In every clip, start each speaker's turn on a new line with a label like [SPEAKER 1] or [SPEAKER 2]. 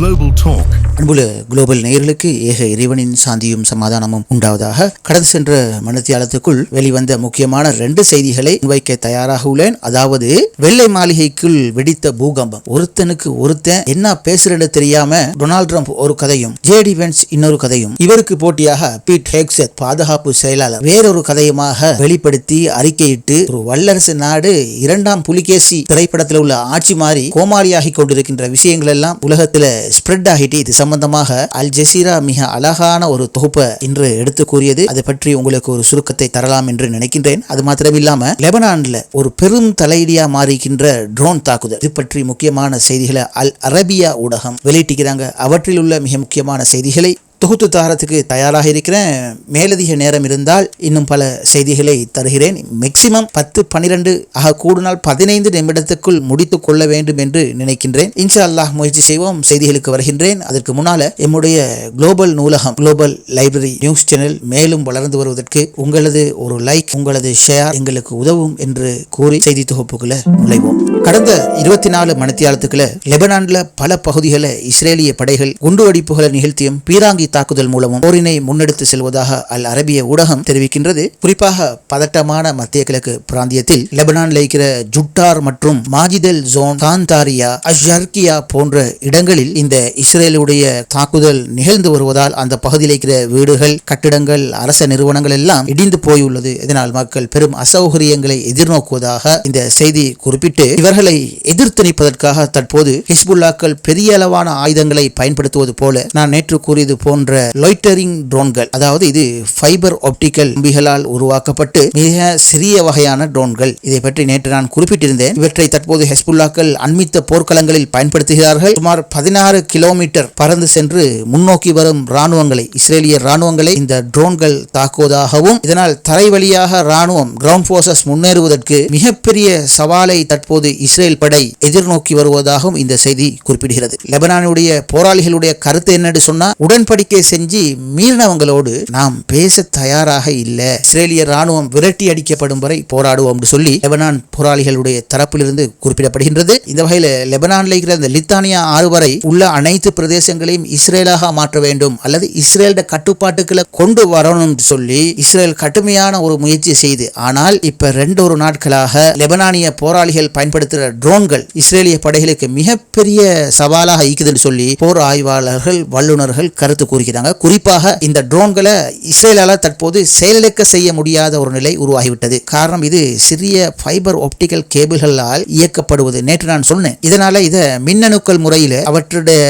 [SPEAKER 1] Global Talk.
[SPEAKER 2] அன்புள்ள global நேயர்களுக்கு ஏக இறைவனின் சாந்தியும் சமாதானமும் உண்டாவதாக. கடந்து சென்ற மணித்தியாலத்துக்குள் வெளிவந்த முக்கியமான 2 செய்திகளை முன்வைக்க தயாராக உள்ளேன். அதாவது, வெள்ளை மாளிகைக்குள் வெடித்த பூகம்பம். ஒருத்தனுக்கு ஒருத்தன் என்ன பேசுறது தெரியாம டொனால்ட் ட்ரம்ப் ஒரு கதையும், ஜேடி வென்ஸ் இன்னொரு கதையும், இவருக்கு போட்டியாக பீட் ஹேக்ஸெட் பாதுகாப்பு செயலாளர் வேறொரு கதையுமாக வெளிப்படுத்தி அறிக்கையிட்டு, ஒரு வல்லரசு நாடு 2ஆம் புலிகேசி திரைப்படத்தில் உள்ள ஆட்சி மாறி கோமாளியாகி கொண்டிருக்கின்ற விஷயங்கள் எல்லாம் உலகத்துல ஸ்ப்ரெட் ஆகிட்டு, இது சம்பந்தமாக அல் ஜசீரா மிக அழகான ஒரு தொகுப்பை இன்று எடுத்து கூறியது. அதை பற்றி உங்களுக்கு ஒரு சுருக்கத்தை தரலாம் என்று நினைக்கின்றேன். அது மாத்திரமில்லாம லெபனான்ல ஒரு பெரும் தலையிடியா மாறிக்கின்ற ட்ரோன் தாக்குதல், இது பற்றி முக்கியமான செய்திகளை அல் அரபியா ஊடகம் வெளியிட்டிருக்கிறாங்க. அவற்றில் உள்ள மிக முக்கியமான செய்திகளை தொகுத்து தாரத்துக்கு தயாராக இருக்கிறேன். மேலதிக நேரம் இருந்தால் இன்னும் பல செய்திகளை தருகிறேன். மேக்சிமம் 10-12 ஆக கூடுனால் 15 நிமிடத்துக்குள் முடித்துக் கொள்ள வேண்டும் என்று நினைக்கின்றேன். இன்ஷா அல்லாஹ் முயற்சி செய்வோம். செய்திகளுக்கு வருகின்றேன். அதற்கு முன்னால எம்முடைய குளோபல் நூலகம், குளோபல் லைப்ரரி நியூஸ் சேனல் மேலும் வளர்ந்து வருவதற்கு உங்களது ஒரு லைக், உங்களது ஷேர் எங்களுக்கு உதவும் என்று கூறி செய்தி தொகுப்புக்குள்ள நுழைவோம். கடந்த 24 மணித்தியாலத்துக்குள்ள லெபனான்ல பல பகுதிகளை இஸ்ரேலிய படைகள் குண்டுவெடிப்புகளை நிகழ்த்தியும் பீராங்கி தாக்குதல் மூலமும் போரினை முன்னெடுத்து செல்வதாக அல் அரபிய ஊடகம் தெரிவிக்கின்றது. குறிப்பாக பதட்டமான மத்திய கிழக்கு பிராந்தியத்தில் லெபனான்ல இருக்கிற ஜுட்டார் மற்றும் மாஜிதல் ஜோன், தாந்தாரியா, அஷ்ஜர்கியா போன்ற இடங்களில் இந்த இஸ்ரேலுடைய தாக்குதல் நிகழ்ந்து வருவதால் அந்த பகுதியில் இருக்கிற வீடுகள், கட்டிடங்கள், அரச நிறுவனங்கள் எல்லாம் இடிந்து போயுள்ளது. இதனால் மக்கள் பெரும் அசௌகரியங்களை எதிர்நோக்குவதாக இந்த செய்தி குறிப்பிட்டு, இவர்களை எதிர்த்து நிற்பதற்காக தற்போது ஹிஸ்புல்லாக்கள் பெரிய அளவான ஆயுதங்களை பயன்படுத்துவது போல, நான் நேற்று கூறியது போன்ற லாய்ட்டரிங் ட்ரோன்கள், அதாவது இது ஃபைபர் ஆப்டிக்கல் கம்பிகளால் உருவாக்கப்பட்டு மிக சிறிய வகையான ட்ரோன்கள். இதை பற்றி நேற்று நான் குறிப்பிட்டிருந்தேன். இவற்றை தற்போது ஹிஸ்புல்லாக்கள் அண்மித்த போர்க்களங்களில் பயன்படுத்துகிறார்கள். சுமார் 16 கிலோமீட்டர் பறந்து சென்று முன்னோக்கி வரும் ராணுவங்களை, இஸ்ரேலிய ராணுவங்களை இந்த ட்ரோன்கள் தாக்குவதாகவும், இதனால் தரை வழியாக ராணுவம், கிரவுண்ட் போர்சஸ் முன்னேறுவதற்கு மிகப்பெரிய சவாலை தற்போது இஸ்ரேல் படை எதிர்நோக்கி வருவதாகவும் இந்த செய்தி குறிப்பிடுகிறது. லெபனானுடைய போராளிகளுடைய கருத்து என்னன்னு சொன்னா, உடன்படிக்கை செஞ்சு மீறினவங்களோடு நாம் பேச தயாராக இல்ல, இஸ்ரேலிய ராணுவம் விரட்டி அடிக்கப்படும் வரை போராடுவோம் என்று சொல்லி லெபனான் போராளிகளுடைய தரப்பிலிருந்து குறிப்பிடப்படுகின்றது. இந்த வகையில் லெபனான்ல இருக்கிற இந்த லித்தானியா ஆறு வரை உள்ள அனைத்து பிரதேசங்களையும் இஸ்ரேலாக மாற்ற வேண்டும் அல்லது இஸ்ரேலோட கட்டுப்பாட்டுக்களை கொண்டு வரணும் சொல்லி இஸ்ரேல் கடுமையான ஒரு முயற்சி செய்து, ஆனால் இப்ப 2 நாட்களாக லெபனானிய போராளிகள் பயன்படுத்துகிற ட்ரோன்கள் இஸ்ரேலிய படைகளுக்கு மிகப்பெரிய சவாலாக இருக்குதுன்னு சொல்லி போர் ஆய்வாளர்கள், வல்லுநர்கள் கருத்து கூறுகிறாங்க. குறிப்பாக இந்த ட்ரோன்களை இஸ்ரேலால தற்போது செயலிழக்க செய்ய முடியாத ஒரு நிலை உருவாகிவிட்டது. காரணம், இது சிறிய ஃபைபர் ஆப்டிக்கல் கேபிள்களால் இயக்கப்படுவது. நேற்று நான் சொன்னேன், இதனால இதை மின்னணுக்கள் முறையில் அவற்றுடைய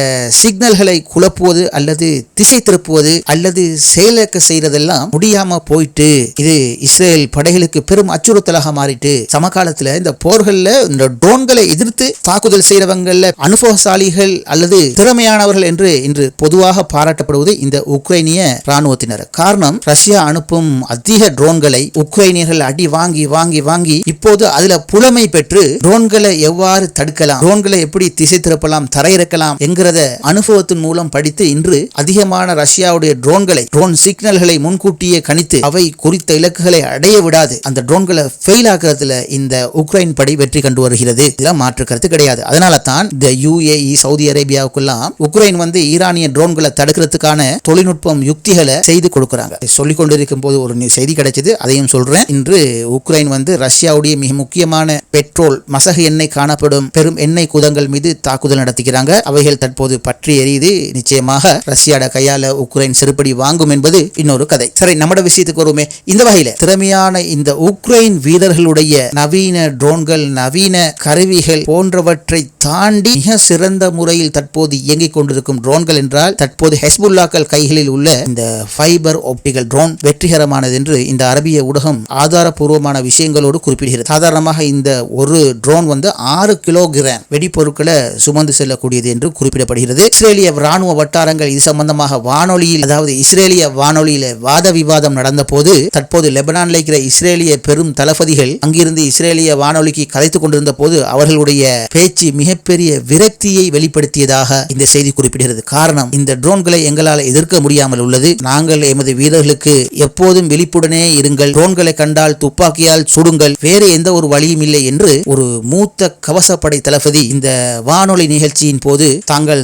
[SPEAKER 2] சிக்னல்களை குழப்புவது அல்லது திசை திருப்புவது அல்லது செயலிழக்க செய்யறதெல்லாம் முடியாம போயிட்டு, இது இஸ்ரேல் படைகளுக்கு பெரும் அச்சுறுத்தலாக மாறிட்டு, சமகாலத்தில் இந்த போர்கள்ல இந்த ட்ரோன்களை எதிர்த்து தாக்குதல் செய்யறவங்கள அனுபவசாலிகள் அல்லது திறமையானவர்கள் என்று இன்று பொதுவாக பாராட்டப்படுவது இந்த உக்ரைனிய ராணுவத்தினர். காரணம், ரஷ்யா அனுப்பும் அதிக ட்ரோன்களை உக்ரைனியர்கள் அடி வாங்கி வாங்கி வாங்கி இப்போது அதுல புலமை பெற்று ட்ரோன்களை எவ்வாறு தடுக்கலாம், ட்ரோன்களை எப்படி திசை திருப்பலாம், தரையிறக்கலாம் என்கிறத அனுபவத்தின் மூலம் படித்து இன்று அதிகமான ரஷ்யாவுடைய ட்ரோன் சிக்னல்களை முன்கூட்டியே கணித்து அவை குறித்த இலக்குகளை அடைய விடாது அந்த ட்ரோன்களை ஃபெயில் ஆக்குறதுல இந்த உக்ரைன் படை வெற்றி கண்டு வருகிறது. இதெல்லாம் மாற்று கருத்து கிடையாது. அதனால தான் இந்த UAE, சவுதி அரேபியாவுக்கெல்லாம் உக்ரைன் ஈரானிய ட்ரோன்களை தடுக்கிறதுக்கான தொழில்நுட்பம் யுக்திகளை செய்து கொடுக்கிறாங்க. சொல்லிக் கொண்டிருக்கும் போது ஒரு செய்தி கிடைச்சது, அதையும் சொல்றேன். இன்று உக்ரைன் ரஷ்யாவுடைய மிக முக்கியமான பெட்ரோல், மசகு எண்ணெய் காணப்படும் பெரும் எண்ணெய் குதங்கள் மீது தாக்குதல் நடத்துகிறாங்க. அவைகள் தற்போது பற்றி எரியுது. நிச்சயமாக ரஷ்யாட கையால உக்ரைன் செருப்படி வாங்கும் என்பது இன்னொரு கதை. சரி, நம்மட விஷயத்துக்கு வருமே. இந்த வகையில திறமையான இந்த உக்ரைன் வீரர்களுடைய நவீன ட்ரோன்கள், நவீன கருவிகள் போன்றவற்றை தாண்டி மிக சிறந்த முறையில் தற்போது இயங்கிக் கொண்டிருக்கும் ட்ரோன்கள் என்றால் தற்போது ஹிஸ்புல்லாக்கள் கைகளில் உள்ள இந்த ஃபைபர் ஆப்டிக்கல் ட்ரோன் வெற்றிகரமானது என்று இந்த அரபிய ஊடகம் ஆதாரபூர்வமான விஷயங்களோடு குறிப்பிடுகிறது. சாதாரணமாக இந்த ஒரு ட்ரோன் 6 கிலோகிராம் வெடிப்பொருட்களை சுமந்து செல்லக்கூடியது என்று குறிப்பிடப்படுகிறது. இஸ்ரேலிய ராணுவ வட்டாரங்கள் இது சம்பந்தமாக வானொலியில், அதாவது இஸ்ரேலிய வானொலியில வாத விவாதம் நடந்த போது தற்போது லெபனான்ல இருக்கிற இஸ்ரேலிய பெரும் தளபதிகள் அங்கிருந்து இஸ்ரேலிய வானொலிக்கு கதைத்துக் கொண்டிருந்த போது அவர்களுடைய பேச்சு மிகப்பெரிய விரக்தியை வெளிப்படுத்தியதாக இந்த செய்தி குறிப்பிடுகிறது. காரணம், இந்த ட்ரோன்களை எங்களால் எங்களால் எதிர்க்க முடியாமல் உள்ளது. நாங்கள் எமது வீரர்களுக்கு எப்போதும் விழிப்புடனே இருங்கள், ட்ரோன்களை கண்டால் துப்பாக்கியால் சுடுங்கள், வேறு எந்த ஒரு வழியும் இல்லை என்று ஒரு மூத்த கவசப்படை தளபதி இந்த வானொலி நிகழ்ச்சியின் போது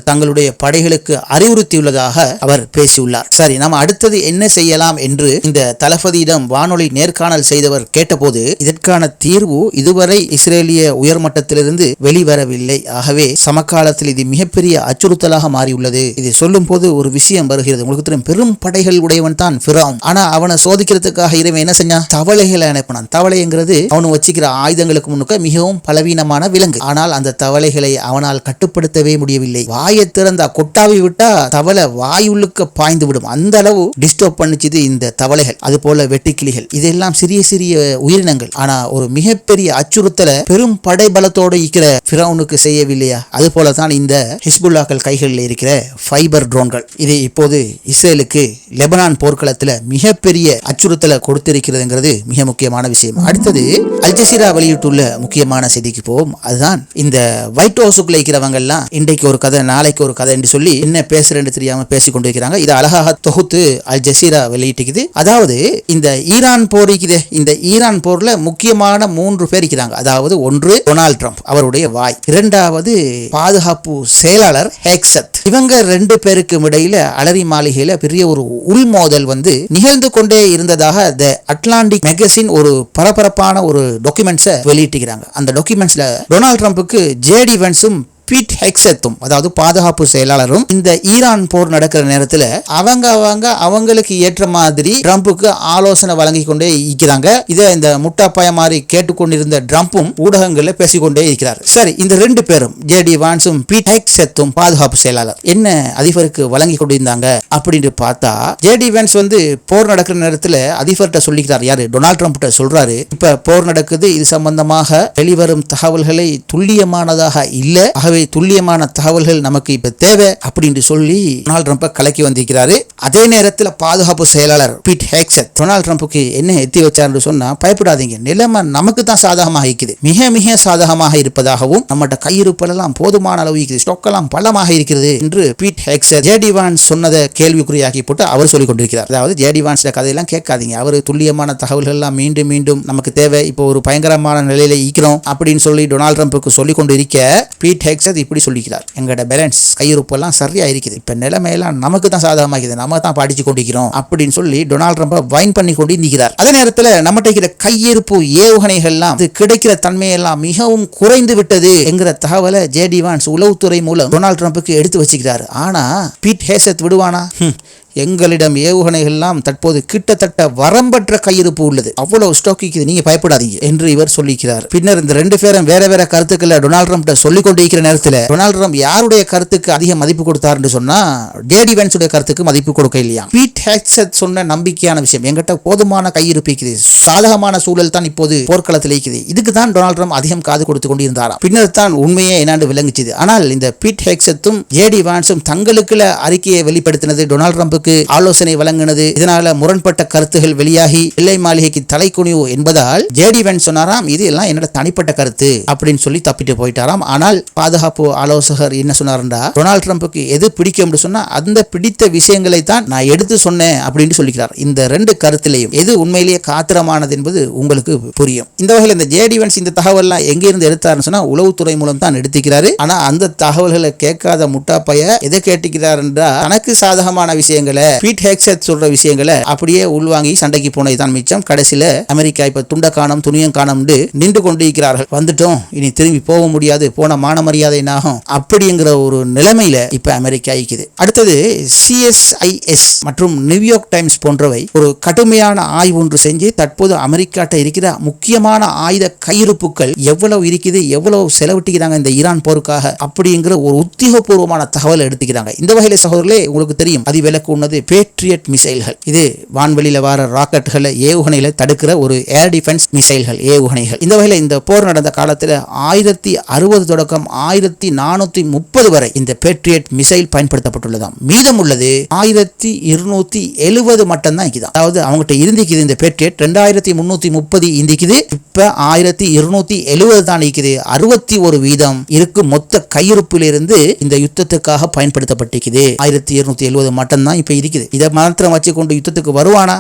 [SPEAKER 2] தங்களுடைய படைகளுக்கு அறிவுறுத்தியுள்ளதாக அவர் பேசியுள்ளார். சரி, நாம் அடுத்தது என்ன செய்யலாம் என்று இந்த தளபதியிடம் வானொலி நேர்காணல் செய்தவர் கேட்டபோது இதற்கான தீர்வு இதுவரை இஸ்ரேலிய உயர்மட்டத்திலிருந்து வெளிவரவில்லை. ஆகவே சமகாலத்தில் இது மிகப்பெரிய அச்சுறுத்தலாக மாறியுள்ளது. இதை சொல்லும் போது ஒரு விஷயம் வருகிறது. உங்களுக்கு தெரியும், பெரும் படைகள் உடையவன் தான் ஃபிரௌன். ஆனா அவனை சோதிக்கிறதுக்காக இறைவன் என்ன செஞ்சான்? தவளைகளை அனுப்பினான். தவளைங்கிறது அவனு வச்சுக்கிற ஆயுதங்களுக்கு முன்னுக்க மிகவும் பலவீனமான விலங்கு. ஆனால் அந்த தவளைகளை அவனால் கட்டுப்படுத்தவே முடியவில்லை. வாயை திறந்தா கொட்டாவி விட்டா தவளை வாயுள்ளுக்க பாய்ந்து விடும். அந்த அளவு டிஸ்டர்ப் பண்ணிச்சுது இந்த தவளைகள். அது போல வெட்டுக்கிளிகள், இதெல்லாம் சிறிய சிறிய உயிரினங்கள். ஆனா ஒரு மிகப்பெரிய அச்சுறுத்தலை பெரும் படைபலத்தோடு இருக்கிற ஃபிரௌனுக்கு செய்யவில்லையா? அது போலதான் இந்த ஹிஸ்புல்லாக்கள் கைகளில் இருக்கிற ஃபைபர் ட்ரோன்கள். இது இப்போது இஸ்ரேலுக்கு லெபனான் போர்க்களத்தில் மிகப்பெரிய அச்சுறுத்தலை கொடுத்திருக்கிறதுங்கிறது மிக முக்கியமான விஷயம். அடுத்தது அல் ஜசீரா வெளியிட்டுள்ள முக்கியமான செய்திக்கு போவோம். அதுதான் இந்த ஒயிட் ஹவுஸுக்குள்ள இருக்கிறவங்க எல்லாம் இன்றைக்கு ஒரு கதை நாளைக்கு ஒரு கதை என்று சொல்லி என்ன பேசுறேன்னு தெரியாம பேசிக் கொண்டிருக்கிறாங்க. இது அழகாக தொகுத்து அல் ஜசீரா வெளியிட்டிருக்குது. அதாவது இந்த ஈரான் போர் இருக்குது. இந்த ஈரான் போர்ல முக்கியமான 3 பேர் இருக்கிறாங்க. அதாவது ஒன்று டொனால்ட் ட்ரம்ப், அவருடைய வாய். இரண்டாவது பாதுகாப்பு செயலாளர் ஹெக்ஸத். இவங்க 2 பேருக்கும் இடையில அலரி மாளிகையில பெரிய ஒரு உள்மோதல் நிகழ்ந்து கொண்டே இருந்ததாக தி அட்லாண்டிக் மேகசின் ஒரு பரபரப்பான ஒரு டாக்குமெண்ட்ஸை வெளியிட்டிருக்கிறாங்க. அந்த டாக்குமெண்ட்ஸ்ல டொனால்ட் ட்ரம்புக்கு ஜேடி வென்ஸும் பீட் ஹெக்ஸத்தும், அதாவது பாதுகாப்பு செயலாளரும் இந்த ஈரான் போர் நடக்கிற நேரத்தில் அவங்களுக்கு ஏற்ற மாதிரி ட்ரம்புக்கு ஆலோசனை வழங்கி கொண்டே இருக்கிறாங்க. இதை இந்த முட்டாப்பாய மாதிரி கேட்டுக்கொண்டிருந்த ட்ரம்பும் ஊடகங்களில் பேசிக்கொண்டே இருக்கிறார். சரி, இந்த 2 பேரும் ஜேடி வான்ஸும் பீட் ஹெக்ஸத்தும் பாதுகாப்பு செயலாளர் என்ன அதிபருக்கு வழங்கி கொண்டிருந்தாங்க அப்படின்னு பார்த்தா, ஜேடி வான்ஸ் போர் நடக்கிற நேரத்தில் அதிபர்கிட்ட சொல்லிக்கிறார். யாரு? டொனால்ட் ட்ரம்ப் சொல்றாரு, இப்ப போர் நடக்குது, இது சம்பந்தமாக வெளிவரும் தகவல்களை துல்லியமானதாக இல்ல, ஆகவே துல்லியமான தகவல்கள் நமக்கு இப்ப தேவை அப்படின்னு சொல்லி டொனால்ட் ட்ரம்பை கலக்கி வந்திருக்கிறாரு. அதே நேரத்தில் பாதுகாப்பு செயலாளர் பீட் ஹெக்ஸத் டொனால்ட் ட்ரம்புக்கு என்ன எத்தி வச்சார்னு சொன்னா, பயப்படாதீங்க, நிலைமை நமக்கு தான் சாதகமாக இருக்குது, மிக மிக சாதகமாக இருப்பதாகவும் நம்மகிட்ட கையிருப்பெல்லாம் போதுமான அளவு இருக்குது, ஸ்டாக்கெல்லாம் பலமாக இருக்கிறது என்று பீட் ஹெக்ஸத் ஜேடி வான்ஸ் சொன்னதை கேள்விக்குறியாக்கி போட்டு அவர் சொல்லிக் கொண்டிருக்கிறார். அதாவது ஜேடி வான்ஸ் கதையெல்லாம் கேட்காதீங்க, அவர் துல்லியமான தகவல்கள் எல்லாம் மீண்டும் மீண்டும் நமக்கு தேவை, இப்போ ஒரு பயங்கரமான நிலையில ஈக்கிறோம் அப்படின்னு சொல்லி டொனால்ட் ட்ரம்புக்கு சொல்லிக் கொண்டு இருக்க பீட் ஹெக்ஸத் இப்படி சொல்லிக்கிறார், எங்களோட பேலன்ஸ் கையிருப்பெல்லாம் சரியா இருக்குது, இப்ப நிலைமையெல்லாம் நமக்கு தான் சாதகமாக்குது, நம்ம தான் படிச்சு கொண்டிருக்கிறோம் அப்படின்னு சொல்லி டொனால்ட் ட்ரம்பை வைன் பண்ணி கொண்டு நிற்கிறார். அதே நேரத்தில் நம்மகிட்ட இருக்கிற கையிருப்பு ஏவுகணைகள்லாம் கிடைக்கிற தன்மையெல்லாம் மிகவும் குறைந்து விட்டது என்கிற தகவலை ஜேடி வான்ஸ் உளவுத்துறை மூலம் டொனால்ட் ட்ரம்புக்கு எடுத்து வச்சுக்கிறார். ஆனா பீட் ஹெக்ஸத் விடுவானா? எங்களிடம் ஏவுகணைகள்லாம் தற்போது கிட்டத்தட்ட வரம்பற்ற கையிருப்பு உள்ளது, அவ்வளவு ஸ்டாக் இருக்குது, நீங்க பயப்படாதீங்க என்று இவர் சொல்லிக்கிறார். பின்னர் இந்த 2 பேரும் வேற வேற கருத்துக்களை டொனால்ட் ட்ரம்ப் சொல்லிக் கொண்டிருக்கிற நேரத்தில் டொனால்ட் ட்ரம்ப் யாருடைய கருத்துக்கு அதிக மதிப்பு கொடுத்தாருன்னு சொன்னா, ஜேடி வென்ஸுடைய கருத்துக்கு மதிப்பு கொடுக்க இல்லையா. பீட் ஹெக்ஸத் சொன்ன நம்பிக்கையான விஷயம், எங்கிட்ட போதுமான கையிருப்பு இருக்குது, சாதகமான சூழல் தான் இப்போது போர்க்களத்தில் இருக்குது, இதுக்கு தான் டொனால்ட் ட்ரம்ப் அதிகம் காது கொடுத்து கொண்டிருந்தாராம். பின்னர் தான் உண்மையே என்னாண்டு விளங்குச்சுது. ஆனால் இந்த பீட் ஹெக்ஸத்தும் ஜேடி வான்ஸும் தங்களுக்குள்ள அறிக்கையை வெளிப்படுத்தினது, டொனால்ட் ட்ரம்புக்கு ஆலோசனை வழங்கினது, இதனால முரண்பட்ட கருத்துகள் வெளியாகி வெள்ளை மாளிகைக்கு தலைக்குனிவு என்பதால் ஜேடி வென்ஸ் சொன்னாராம், இது எல்லாம் என்னோட தனிப்பட்ட கருத்து அப்படின்னு சொல்லி தப்பிட்டு போயிட்டாராம். ஆனால் பாதுகாப்பு ஆலோசகர் என்ன சொன்னார்டா, டொனால்ட் ட்ரம்புக்கு எது பிடிக்கும் சொன்னா அந்த பிடித்த விஷயங்களை தான் நான் எடுத்து சொன்னேன் அப்படின்னு சொல்லிக்கிறார். இந்த 2 கருத்திலையும் எது உண்மையிலேயே காத்திரமானது என்பது உங்களுக்கு புரியும். இந்த வகையில் இந்த ஜேடி வென்ஸ் இந்த தகவல்லாம் எங்கிருந்து எடுத்தாருன்னு சொன்னா உளவுத்துறை மூலம் தான் எடுத்துக்கிறாரு. ஆனா அந்த தகவல்களை கேட்காத முட்டாப்பைய எதை கேட்டுக்கிறார் என்றா, தனக்கு சாதகமான விஷயங்கள் பீட் ஹெக்ஸத் சொல்ற விஷயங்களை அப்படியே உள்வாங்கி சண்டைக்கு போனதுதான் மிச்சம். கடைசியில அமெரிக்கா இப்ப துண்ட காணம் துணியம் காணம் நின்று கொண்டிருக்கிறார்கள். வந்துட்டோம், இனி திரும்பி போக முடியாது, போன மான மரியாதை ஆகும் அப்படிங்கிற ஒரு நிலைமையில இப்ப அமெரிக்கா இருக்குது. அடுத்தது CSIS மற்றும் நியூயார்க் டைம்ஸ் போன்றவை ஒரு கடுமையான ஆய்வு ஒன்று செஞ்சு தற்போது அமெரிக்காட்ட இருக்கிற முக்கியமான ஆயுத கையிருப்புகள் எவ்வளவு இருக்குது, எவ்வளவு செலவிட்டுக்கிறாங்க இந்த ஈரான் போருக்காக அப்படிங்கிற ஒரு உத்தியோகபூர்வமான தகவல் எடுத்துக்கிறாங்க. இந்த வகையில சகோதரர்களே உங்களுக்கு தெரியும், அதிவிலக்கு உன்னது பேட்ரியட் மிசைல்கள். இது வான்வெளியில வர ராக்கெட்டுகளை ஏவுகணைகளை தடுக்கிற ஒரு ஏர் டிஃபென்ஸ் மிசைல்கள், ஏவுகணைகள். இந்த வகையில் இந்த போர் நடந்த காலத்தில் 1060 தொடக்கம் 1430 வரை இந்த பேட்ரியட் மிசைல் பயன்படுத்தப்பட்டுள்ளதாம். மீதம் உள்ளது 1270 மட்டும் தான் இருக்குது. அதாவது அவங்ககிட்ட இருந்திக்குது இந்த பேட்ரியட் 2330 இந்திக்குது. இப்ப 1270 தான் இருக்குது. 61% இருக்கு மொத்த கையிருப்பிலிருந்து இந்த யுத்தத்துக்காக பயன்படுத்தப்பட்டிருக்குது. 1270 மட்டும் தான் இப்ப இருக்குது. இதை மாத்திரம் வச்சு கொண்டு யுத்தத்துக்கு வருவானா?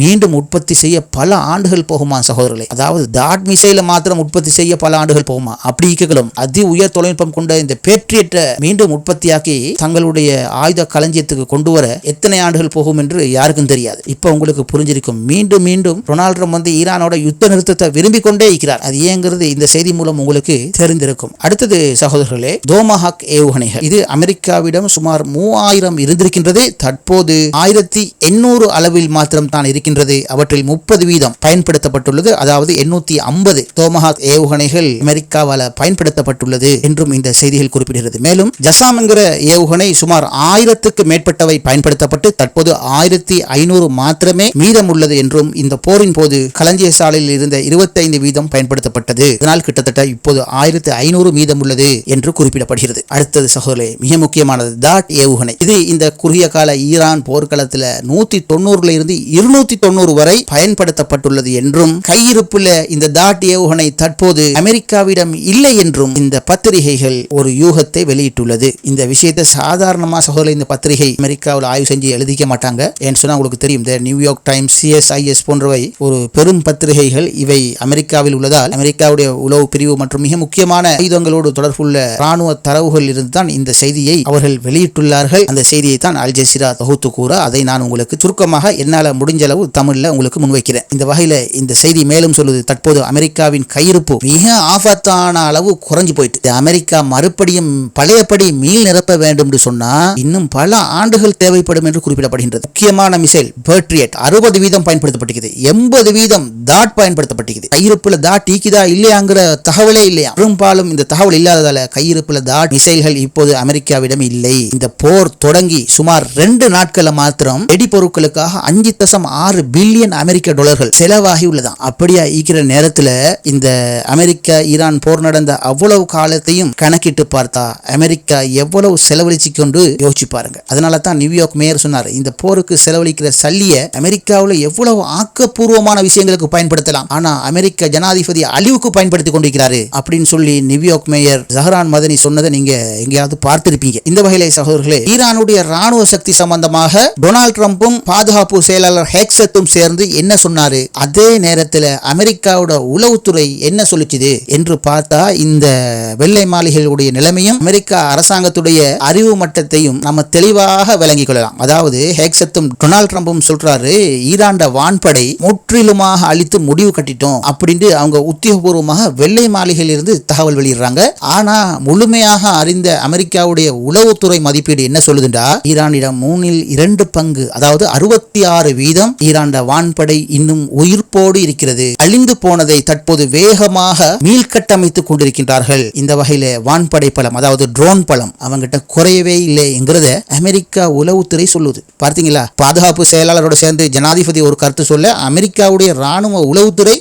[SPEAKER 2] மீண்டும் உற்பத்தி செய்ய பல ஆண்டுகள் போகுமா சகோதரர்களே? அதாவது டாட் மிசைல மாத்திரம் உற்பத்தி செய்ய பல ஆண்டுகள் போகுமா? அப்படி இருக்கலும் அதி உயர் தொழில்நுட்பம் கொண்ட இந்த பேட்ரியட்டை மீண்டும் உற்பத்தியாக்கி தங்களுடைய ஆயுத களஞ்சியத்துக்கு கொண்டு வர எத்தனை ஆண்டுகள் போகும் என்று யாருக்கும் தெரியாது. இப்ப உங்களுக்கு புரிஞ்சிருக்கும். மீண்டும் மீண்டும் டொனால்ட் ட்ரம்ப் வந்து ஈரானோட யுத்த நிறுத்தத்தை விரும்பிக் கொண்டே இருக்கிறார். அது ஏங்கிறது இந்த செய்தி மூலம் உங்களுக்கு தெரிந்திருக்கும். அடுத்தது சகோதரர்களே, டோமாஹாக் ஏவுகணைகள். இது அமெரிக்காவிடம் சுமார் 3000 இருந்திருக்கின்றது. தற்போது 1800 அளவில் மாத்திரம் தான் இருக்கின்றது. அவற்றில் 30% பயன்படுத்தப்பட்டுள்ளது. அதாவது 850 டோமாஹாக் ஏவுகணைகள் அமெரிக்காவால் பயன்படுத்தப்பட்டுள்ளது என்றும் இந்த செய்திகள் குறிப்பிடுகிறது. மேலும் ஜசாம் என்கிற ஏவுகணை சுமார் 1000க்கு மேற்பட்டவை பயன்படுத்தப்பட்டு தற்போது 1500 மாத்திரமே மீதம் உள்ளது என்றும் இந்த போரின் போது களஞ்சிய சாலையில் இருந்த 25% பயன்படுத்தப்பட்டது. இதனால் கிட்டத்தட்ட இப்போது 1500 மீதம் உள்ளது என்று குறிப்பிடப்படுகிறது. அடுத்தது சகோதரே, மிக முக்கியமானது டாட் ஏவுகணை. இது இந்த குறுகிய கால ஈரான் போர்க்களத்தில் 190 இருந்து 290 வரை பயன்படுத்தப்பட்டுள்ளது என்றும் கையிருப்புல இந்த டாட் ஏவுகணை தற்போது அமெரிக்காவிடம் இல்லை என்றும் இந்த பத்திரிகைகள் ஒரு யூகத்தை வெளியிட்டுள்ளது. இந்த விஷயத்தை சாதாரணமா சகோதரர் இந்த பத்திரிகை அமெரிக்காவில் ஆய்வு செஞ்சு எழுதிக்க மாட்டாங்க. ஏன்னு சொன்னா உங்களுக்கு தெரியும், நியூயார்க் டைம்ஸ், CSIS போன்றவை ஒரு பெரும் பத்திரிகைகள். இவை அமெரிக்காவில் உள்ளதால் அமெரிக்காவுடைய உளவு பிரிவு மற்றும் மிக முக்கியமான ஆயுதங்களோடு தொடர்புள்ள ராணுவ தரவுகள் இருந்து தான் இந்த செய்தியை அவர்கள் வெளியிட்டுள்ளார்கள். அந்த செய்தியை தான் அல் ஜசீரா தொகுத்து கூற அதை நான் உங்களுக்கு சுருக்கமாக என்னால முடிஞ்ச அளவு தமிழ்ல உங்களுக்கு முன்வைக்கிறேன். இந்த வகையில இந்த செய்தி மேலும் சொல்லுது, தற்போது அமெரிக்காவின் கையிருப்பு மிக ஆபத்தான அளவு குறைஞ்சு போயிட்டு அமெரிக்கா மறுபடியும் பழையபடி மீள் நிரப்ப வேண்டும் என்று சொன்னா இன்னும் பல ஆண்டுகள் தேவைப்படும் என்று குறிப்பிடப்படுகின்றது. முக்கியமான மிசைல் பேட்ரியட் 60% பயன்படுத்தப்பட்டிருக்கிறது. 80% டாட் பயன்படுத்தப்பட்டிருக்கிறது. கையிருப்புல டாட் ஈக்குதா இல்லையாங்கிற தகவலே இல்லையா. பெரும்பாலும் இந்த தகவல் இல்லாததால கையிருப்புல டாட் மிசைல்கள் இப்போது அமெரிக்காவிடம் இல்லை. இந்த போர் தொடங்கி சுமார் 2 நாட்கள மாத்திரம் வெடிபொருட்களுக்காக 5.6 பில்லியன் அமெரிக்க டாலர்கள் செலவாகி உள்ளதாம். அப்படியா ஈக்கிற நேரத்துல இந்த அமெரிக்கா ஈரான் போர் நடந்த அவ்வளவு காலத்தையும் கணக்கிட்டு பார்த்தா அமெரிக்கா எவ்வளவு செலவழிச்சு கொண்டு யோசிச்சு பாருங்க. அதனால தான் நியூயார்க் மேயர் சொன்னார், இந்த போருக்கு செலவழிக்கிற சல்லிய அமெரிக்காவில் எவ்வளவு ஆக்கப்பூர்வமான விஷயங்களுக்கு பயன்படுத்தலாம், ஆனா அமெரிக்க ஜனாதிபதி அழிவுக்கு பயன்படுத்தி கொண்டிருக்கிறாரு அப்படின்னு சொல்லி நியூயார்க் மேயர் ஜஹரான் மதனி சொன்னதை நீங்க எங்கேயாவது பார்த்திருப்பீங்க. இந்த வகையிலே சகோதரர்களே, ஈரானுடைய ராணுவ சக்தி சம்பந்தமாக டொனால்ட் ட்ரம்பும் பாதுகாப்பு செயலாளர் ஹெக்ஸத்தும் சேர்ந்து என்ன சொன்னாரு, அதே நேரத்தில் அமெரிக்காவோட உளவுத்துறை என்ன சொல்லிச்சுது என்று பார்த்தா இந்த வெள்ளை மாளிகைகளுடைய நிலைமையும் அமெரிக்கா அரசாங்கத்துடைய அறிவு மட்டத்தையும் நம்ம தெளிவாக விளங்கிக் கொள்ளலாம். அதாவது ஹெக்ஸத்தும் டொனால்ட் ட்ரம்பும் சொல்றாரு, ஈரான் வான்படை முற்றிலுமாக அழித்து முடிவு கட்டிட்டோம் அப்படின்னு அவங்க உத்தியோகபூர்வமாக வெள்ளை மாளிகையில் இருந்து தகவல் வெளியிடுறாங்க. ஆனா முழுமையாக அறிந்த அமெரிக்காவுடைய உளவுத்துறை மதிப்பீடு என்ன சொல்லுதுண்டா, ஈரானிடம் 2 பங்கு அதாவது 66% ஈரான் வான்படை இன்னும் உயிர்ப்போடு இருக்கிறது. அழிந்து போனதை தற்போது வேகமாக மீள்கட்டமைத்துக் கொண்டிருக்கின்றார்கள். இந்த வகையில வான்படை பலம் அதாவது ட்ரோன் பலம் அவங்கிட்ட குறையவே இல்லை என்கிறத அமெரிக்கா உளவுத்துறை சொல்லுது. பார்த்தீங்களா, பாதுகாப்பு செயலாளரோட சேர்ந்து ஜனாதிபதி ஒரு கருத்து சொல்ல அமெரிக்காவுடைய ராணுவ உளவுத்துறை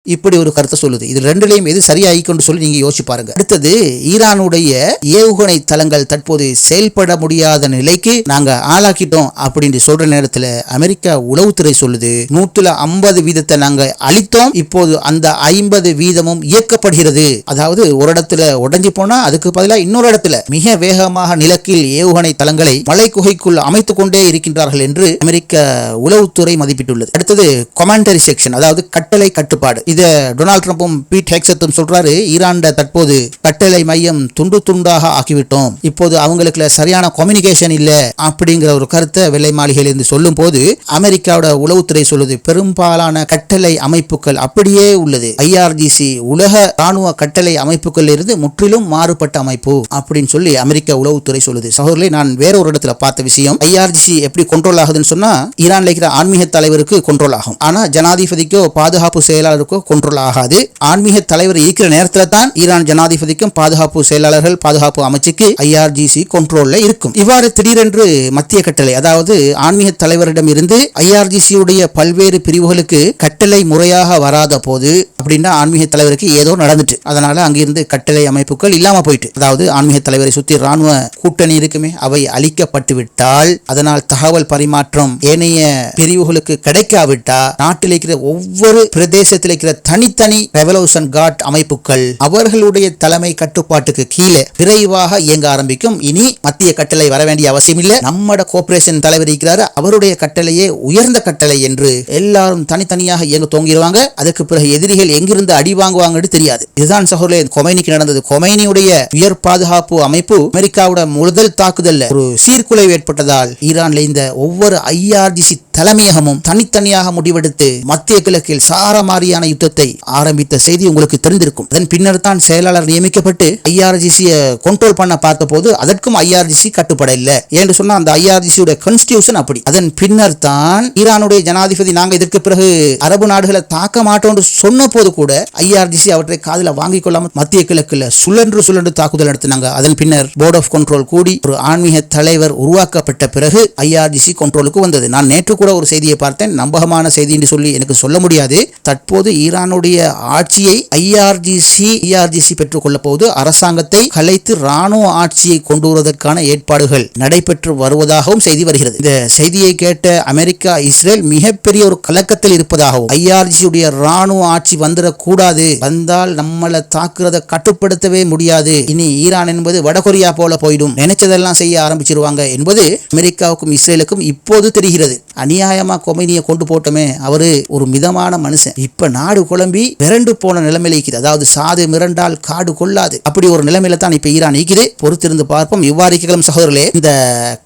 [SPEAKER 2] இப்படி ஒரு கருத்தை சொல்லுது. இது ரெண்டுலையும் எது சரியாயிக்கொண்டு சொல்லி நீங்க யோசிச்சு பாருங்க. அடுத்தது, ஈரானுடைய ஏவுகணை தளங்கள் தற்போது செயல்பட முடியாத நிலைக்கு நாங்க ஆளாக்கிட்டோம் அப்படின்னு சொல்ற நேரத்தில் அமெரிக்கா உளவுத்துறை சொல்லுது, 150% நாங்க அழித்தோம், இப்போது அந்த 50% இயக்கப்படுகிறது. அதாவது ஒரு இடத்துல உடைஞ்சு போனா அதுக்கு பதிலாக இன்னொரு இடத்துல மிக வேகமாக நிலக்கில் ஏவுகணை தளங்களை மலை குகைக்குள் அமைத்துக் கொண்டே இருக்கின்றார்கள் என்று அமெரிக்க உளவுத்துறை மதிப்பிட்டுள்ளது. அடுத்தது கமாண்டரி செக்ஷன் அதாவது கட்டளை கட்டுப்பாடு. இத டொனால்ட் ட்ரம்பும் பீட் ஹெக்ஸத்தும் சொல்றாரு, ஈரான் தற்போது கட்டளை மையம் துண்டு துண்டாக ஆக்கிவிட்டோம், இப்போது அவங்களுக்கு சரியான கம்யூனிகேஷன் இல்ல அப்படிங்கிற ஒரு கருத்தை வெள்ளை மாளிகையிலிருந்து சொல்லும் போது அமெரிக்காவோட உளவுத்துறை சொல்லுது, பெரும்பாலான கட்டளை அமைப்புகள் அப்படியே உள்ளது. IRGC உலக ராணுவ கட்டளை அமைப்புகள் இருந்து முற்றிலும் மாறுபட்ட அமைப்பு அப்படின்னு சொல்லி அமெரிக்க உளவுத்துறை சொல்லுது. சகோதரர்களே, நான் வேற ஒரு இடத்துல பார்த்த விஷயம், IRGC எப்படி கண்ட்ரோல் ஆகுதுன்னு சொன்னா ஈரான்ல இருக்கிற ஆன்மீக தலைவருக்கு கண்ட்ரோல் ஆகும், ஆனா ஜனாதிபதிக்கோ பாதுகாப்பு செயலாளருக்கோ கண்ட்ரோல் ஆகாது. ஆன்மீக தலைவர் இருக்கிற நேரத்துல தான் ஈரான் ஜனாதிபதிக்கும் பாதுகாப்பு செயலாளர்கள் பாதுகாப்பு அமைச்சுக்கு IRGC கண்ட்ரோல்ல இருக்கும். இவ்வாறு திடீரென்று மத்திய கட்டளை, அதாவது ஆன்மீக தலைவரிடம் இருந்து IRGC உடைய பல்வேறு பிரிவுகளுக்கு கட்டளை முறையாக வராத போது அப்படின்னா ஆன்மீக தலைவருக்கு ஏதோ நடந்துட்டு, அதனால அங்கிருந்து கட்டளை அமைப்புகள் இல்லாம போயிட்டு, அதாவது ஆன்மீக தலைவரை சுத்தி ராணுவ கூட்டணி இருக்குமே அவை அழிக்கப்பட்டு விட்டால், அதனால் தகவல் பரிமாற்றம் ஏனைய பிரிவுகளுக்கு கிடைக்காவிட்டா நாட்டில் இருக்கிற ஒவ்வொரு பிரதேசத்தில் இருக்கிற தனித்தனி ரெவல்யூஷன் கார்ட் அமைப்புகள் அவர்களுடைய தலைமை கட்டுப்பாட்டுக்கு கீழே விரைவாக இயங்க ஆரம்பிக்கும். இனி மத்திய கட்டளை வர வேண்டிய அவசியம் இல்லை. நம்மட கோஆபரேஷன் தலைவர் இருக்கிறாரு, அவருடைய கட்டளையே உயர்ந்த கட்டளை என்று எல்லாரும் தனித்தனியாக இயங்க தோங்கிடுவாங்க. அதுக்கு பிறகு எதிரிகள் எங்கிருந்து அடி வாங்குவாங்கன்னு தெரியாது. இதுதான் சகோதரே கொமைனிக்கு நடந்தது. கொமைனியுடைய உயர் பாதுகாப்பு அமைப்பு அமெரிக்காவோட முதல் தாக்குதல்ல ஒரு சீர்குலைவு ஏற்பட்டதால் ஈரான்ல இந்த ஒவ்வொரு IRGC தலைமையகமும் தனித்தனியாக முடிவெடுத்து மத்திய கிழக்கில் சாரமாரியான யுத்தத்தை ஆரம்பித்த செய்தி உங்களுக்கு தெரிந்திருக்கும். அதன் பின்னர் தான் செயலாளர் நியமிக்கப்பட்டு IRGC கண்ட்ரோல் பண்ண பார்த்த போது அதற்கும் IRGC கட்டுப்பட இல்லை என்று சொன்னா அந்த IRGC உடைய கான்ஸ்டிடியூஷன் அப்படி. அதன் பின்னர் தான் ஈரானுடைய ஜனாதிபதி நாங்க இதற்கு பிறகு அரபு நாடுகளை தாக்க மாட்டோம் சொன்ன போது கூட IRGC அவற்றை காதில் வாங்கிக் கொள்ளாமல் மத்திய கிழக்குல சுழன்று தாக்குதல் நடத்தினாங்க. அதன் பின்னர் போர்ட் ஆஃப் கண்ட்ரோல் கூடி ஒரு ஆன்மீக தலைவர் உருவாக்கப்பட்ட பிறகு IRGC கண்ட்ரோலுக்கு வந்தது. நான் நேற்று கூட ஒரு செய்தியை பார்த்தேன், நம்பகமான செய்தி என்று சொல்லி எனக்கு சொல்ல முடியாது. தற்போது ஈரானுடைய ஆட்சியை IRGC பெற்றுக் கொள்ள போது அரசாங்கத்தை கலைத்து ராணுவ ஆட்சியை கொண்டு வருவதற்கான ஏற்பாடுகள் நடைபெற்று வருவதாகவும் செய்தி வருகிறது. இந்த செய்தியை கேட்ட அமெரிக்கா இஸ்ரேல் மிகப்பெரிய ஒரு கலக்கத்தில் இருப்பதாகவும் IRGC உடைய ராணுவ ஆட்சி வந்துடக்கூடாது, வந்தால் நம்மளை தாக்குறத கட்டுப்படுத்தவே முடியாது, இனி ஈரான் என்பது வடகொரியா போல போயிடும், நினைச்சதெல்லாம் செய்ய ஆரம்பிச்சிருவாங்க என்பது அமெரிக்காவுக்கும் இஸ்ரேலுக்கும் இப்போது தெரிகிறது. அநியாயமா கொமைனியை கொண்டு போட்டோமே, அவரு ஒரு மிதமான மனுஷன், இப்ப நாடு குழம்பி மிரண்டு போன நிலைமையில இருக்குது. அதாவது சாது மிரண்டால் காடு கொள்ளாது, அப்படி ஒரு நிலைமையில தான் இப்ப ஈரான் இருக்குது. பொறுத்திருந்து பார்ப்போம். இவ்வாறு சகோதரர்களே, இந்த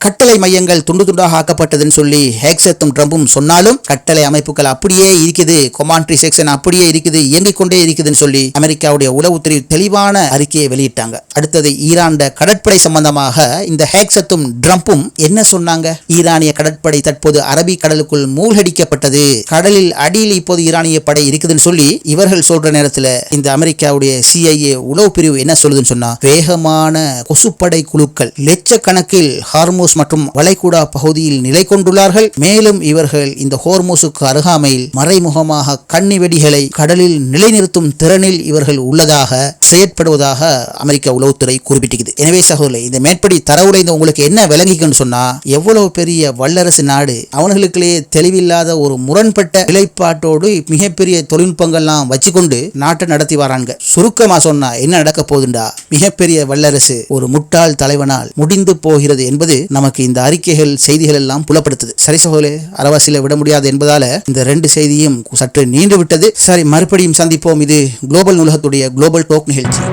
[SPEAKER 2] கட்டளை மையங்கள் துண்டு துண்டாக ஆக்கப்பட்டதுன்னு சொல்லி ஹேக்ஸத்தும் ட்ரம்பும் சொன்னாலும் கட்டளை அமைப்புகள் அப்படியே இருக்குது, கொமாண்ட்ரி செக்ஷன் அப்படியே இருக்குது, இயங்கிக் கொண்டே இருக்குதுன்னு சொல்லி அமெரிக்காவுடைய உளவுத்துறை தெளிவான அறிக்கையை வெளியிட்டாங்க. அடுத்தது ஈரான் கடற்படை சம்பந்தமாக இந்த ஹேக்ஸத்தும் ட்ரம்பும் என்ன சொன்னாங்க? ஈரானிய கடற்படை தற்போது அரபி கடலுக்குள் மூழ்கடிக்கப்பட்டது, கடலில் அடியில் இப்போது ஈரானிய படை இருக்குதுன்னு சொல்லி இவர்கள் சொல்ற நேரத்தில் இந்த அமெரிக்காவுடைய CIA உளவு பிரிவு என்ன சொல்லுதுன்னு சொன்னா, வேகமான கொசுப்படை குழுக்கள் லட்சக்கணக்கில் ஹார்மோஸ் மற்றும் வளைகுடா பகுதியில் நிலை கொண்டுள்ளார்கள். மேலும் இவர்கள் இந்த ஹோர்மோஸுக்கு அருகாமையில் மறைமுகமாக கண்ணி வெடிகளை கடலில் நிலைநிறுத்தும் திறனில் இவர்கள் உள்ளதாக செயற்படுவதாக அமெரிக்க உளவுத்துறை குறிப்பிட்டிருக்குது. எனவே சகோதரர்களே, இந்த மேற்படி தரவுல இந்த உங்களுக்கு என்ன விளங்கிக்கன்னு சொன்னா, எவ்வளவு பெரிய வல்லரசு நாடு அவர்களுக்குள்ளேயே தெளிவில்லாத ஒரு முரண்பட்ட நிலைப்பாட்டோடு மிகப்பெரிய தொழில்நுட்பங்கள்லாம் வச்சுக்கொண்டு நாட்டை நடத்தி வராங்க. சுருக்கமா சொன்னா என்ன நடக்க போகுதுண்டா, மிகப்பெரிய வல்லரசு ஒரு முட்டாள் தலைவனால் முடிந்து போகிறது என்பது நமக்கு இந்த அறிக்கைகள் செய்திகள் எல்லாம் புலப்படுத்துது. சரி சகோதரே, அரவாசியில விட முடியாது என்பதால இந்த ரெண்டு செய்தியும் சற்று நீண்டு விட்டது. சரி, மறுபடியும் சந்திப்போம். இது குளோபல் நூலகத்துடைய குளோபல் டோக் நிகழ்ச்சி.